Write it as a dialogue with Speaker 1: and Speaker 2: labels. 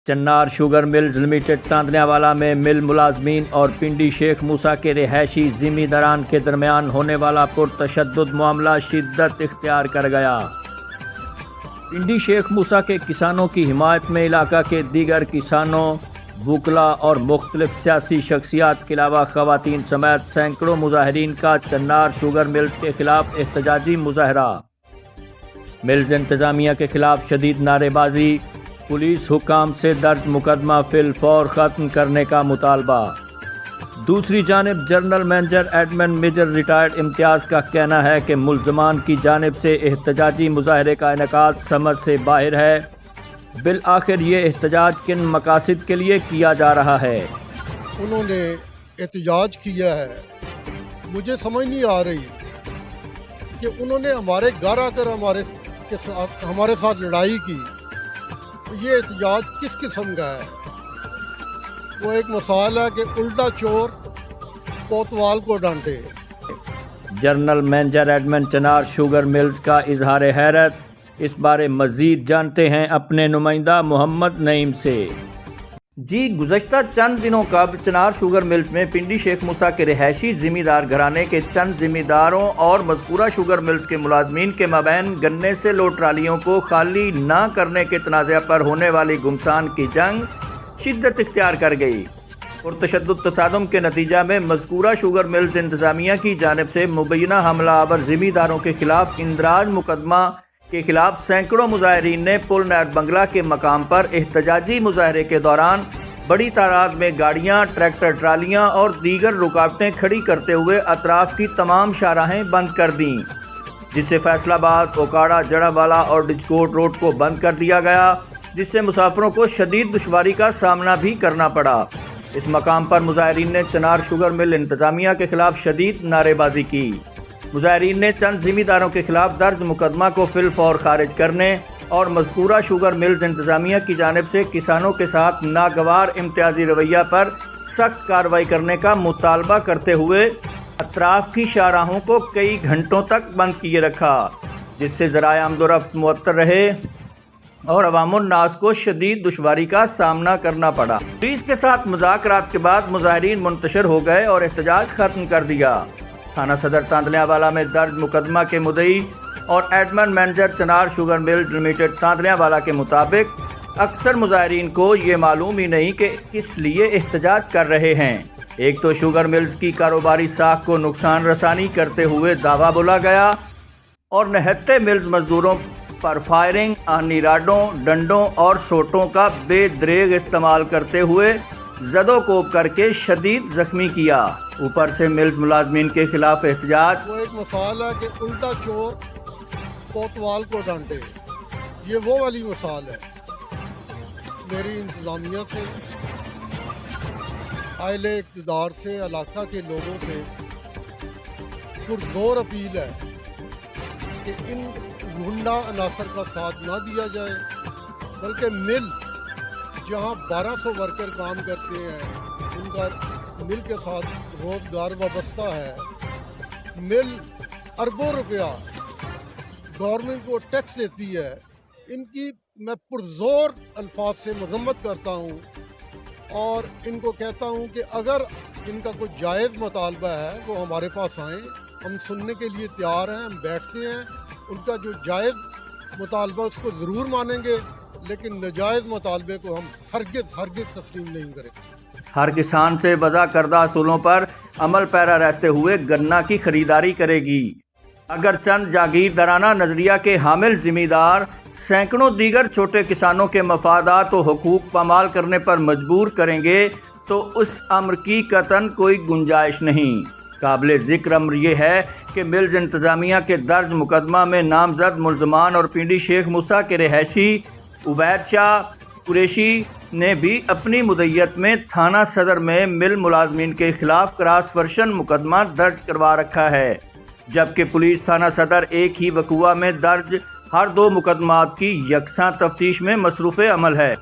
Speaker 1: چنار sugar mills limited تاندلیاوالا میں مل ملازمین اور پنڈی شیخ موسیٰ کے رہائشی ذمہ داران کے درمیان ہونے والا پرتشدد معاملہ شدت اختیار کر گیا۔ پنڈی شیخ موسیٰ کے کسانوں کی حمایت میں علاقہ کے دیگر کسانوں، وکلاء اور مختلف سیاسی شخصیات کے علاوہ خواتین سمیت سینکڑوں مظاہرین کا چنار شوگر ملز کے خلاف احتجاجی مظاہرہ۔ ملز انتظامیہ کے خلاف شدید نعرے بازی، پولیس حکام سے درج مقدمہ فی الفور ختم کرنے کا مطالبہ۔ دوسری جانب general manager admin major retired Imtiaz کا کہنا ہے کہ ملزمان کی جانب سے احتجاجی مظاہرے کا انعقاد سمجھ سے باہر ہے۔ بالآخر یہ احتجاج کن مقاصد کے لیے کیا جا رہا ہے؟
Speaker 2: انہوں نے احتجاج کیا ہے، مجھے سمجھ نہیں آ رہی کہ انہوں نے ہمارے گھر آ کر ہمارے ساتھ لڑائی کی۔ یہ احتجاج کس قسم کا ہے؟ وہ ایک مثال ہے کہ الٹا چور کوتوال کو ڈانٹے۔
Speaker 1: جنرل مینیجر ایڈمن چنار شوگر ملز کا اظہار حیرت، اس بارے مزید جانتے ہیں اپنے نمائندہ محمد نعیم سے۔ جی، گزشتہ چند دنوں قبل چنار شوگر ملز میں پنڈی شیخ موسیٰ کے رہائشی ذمہ دار گھرانے کے چند ذمہ داروں اور مذکورہ شوگر ملز کے ملازمین کے مابین گنے سے لوڈ ٹرالیوں کو خالی نہ کرنے کے تنازع پر ہونے والی گھمسان کی جنگ شدت اختیار کر گئی۔ پرتشدد تصادم کے نتیجہ میں مذکورہ شوگر ملز انتظامیہ کی جانب سے مبینہ حملہ آور ذمہ داروں کے خلاف اندراج مقدمہ کے خلاف سینکڑوں مظاہرین نے پل نیٹ بنگلہ کے مقام پر احتجاجی مظاہرے کے دوران بڑی تعداد میں گاڑیاں، ٹریکٹر ٹرالیاں اور دیگر رکاوٹیں کھڑی کرتے ہوئے اطراف کی تمام شاہراہیں بند کر دیں، جس سے فیصل آباد، اوکاڑا، جڑاوالا اور ڈچکوٹ روڈ کو بند کر دیا گیا، جس سے مسافروں کو شدید دشواری کا سامنا بھی کرنا پڑا۔ اس مقام پر مظاہرین نے چنار شوگر مل انتظامیہ کے خلاف شدید نعرے بازی کی۔ مظاہرین نے چند ذمہ داروں کے خلاف درج مقدمہ کو فی الفور خارج کرنے اور مذکورہ شوگر ملز انتظامیہ کی جانب سے کسانوں کے ساتھ ناگوار امتیازی رویہ پر سخت کارروائی کرنے کا مطالبہ کرتے ہوئے اطراف کی شاہراہوں کو کئی گھنٹوں تک بند کیے رکھا، جس سے ذرائع آمد و رفت معطل رہے اور عوام الناس کو شدید دشواری کا سامنا کرنا پڑا۔ پولیس کے ساتھ مذاکرات کے بعد مظاہرین منتشر ہو گئے اور احتجاج ختم کر دیا۔ تھانہ صدر تاندلیاوالا میں درج مقدمہ کے مدعی اور ایڈمن مینیجر چنار شوگر ملز لمیٹڈ تاندلیاوالا کے مطابق اکثر مظاہرین کو یہ معلوم ہی نہیں کہ کس لیے احتجاج کر رہے ہیں۔ ایک تو شوگر ملز کی کاروباری ساکھ کو نقصان رسانی کرتے ہوئے دعویٰ بولا گیا اور نہتے ملز مزدوروں پر فائرنگ، آہنی راڈوں، ڈنڈوں اور سوٹوں کا بے دریغ استعمال کرتے ہوئے زد و کوب کر کے شدید زخمی کیا۔ اوپر سے ملز ملازمین کے خلاف احتجاج۔
Speaker 2: وہ ایک مثال ہے کہ الٹا چور کوتوال کو ڈانٹے۔ یہ وہ والی مثال ہے۔ میری انتظامیہ سے، اہل اقتدار سے، علاقہ کے لوگوں سے پرزور اپیل ہے کہ ان غنڈہ عناصر کا ساتھ نہ دیا جائے، بلکہ مل جہاں 1200 ورکر کام کرتے ہیں، ان کا مل کے ساتھ روزگار وابستہ ہے۔ مل اربوں روپیہ گورنمنٹ کو ٹیکس دیتی ہے۔ ان کی میں پرزور الفاظ سے مذمت کرتا ہوں اور ان کو کہتا ہوں کہ اگر ان کا کوئی جائز مطالبہ ہے وہ ہمارے پاس آئیں، ہم سننے کے لیے تیار ہیں، ہم بیٹھتے ہیں، ان کا جو جائز مطالبہ اس کو ضرور مانیں گے، لیکن ناجائز مطالبے کو ہم ہرگز تسلیم نہیں کریں۔
Speaker 1: ہر کسان سے وضع کردہ اصولوں پر عمل پیرا رہتے ہوئے گنا کی خریداری کرے گی۔ اگر چند جاگیردارانہ نظریہ کے حامل ذمہ دار سینکڑوں دیگر چھوٹے کسانوں کے مفادات و حقوق پامال کرنے پر مجبور کریں گے تو اس امر کی قطعاً کوئی گنجائش نہیں۔ قابل ذکر امر یہ ہے کہ ملز انتظامیہ کے درج مقدمہ میں نامزد ملزمان اور پنڈی شیخ موسیٰ کے رہائشی عبید شاہ قریشی نے بھی اپنی مدعیت میں تھانہ صدر میں مل ملازمین کے خلاف کراس ورشن مقدمہ درج کروا رکھا ہے، جبکہ پولیس تھانہ صدر ایک ہی وقوعہ میں درج ہر دو مقدمات کی یکساں تفتیش میں مصروف عمل ہے۔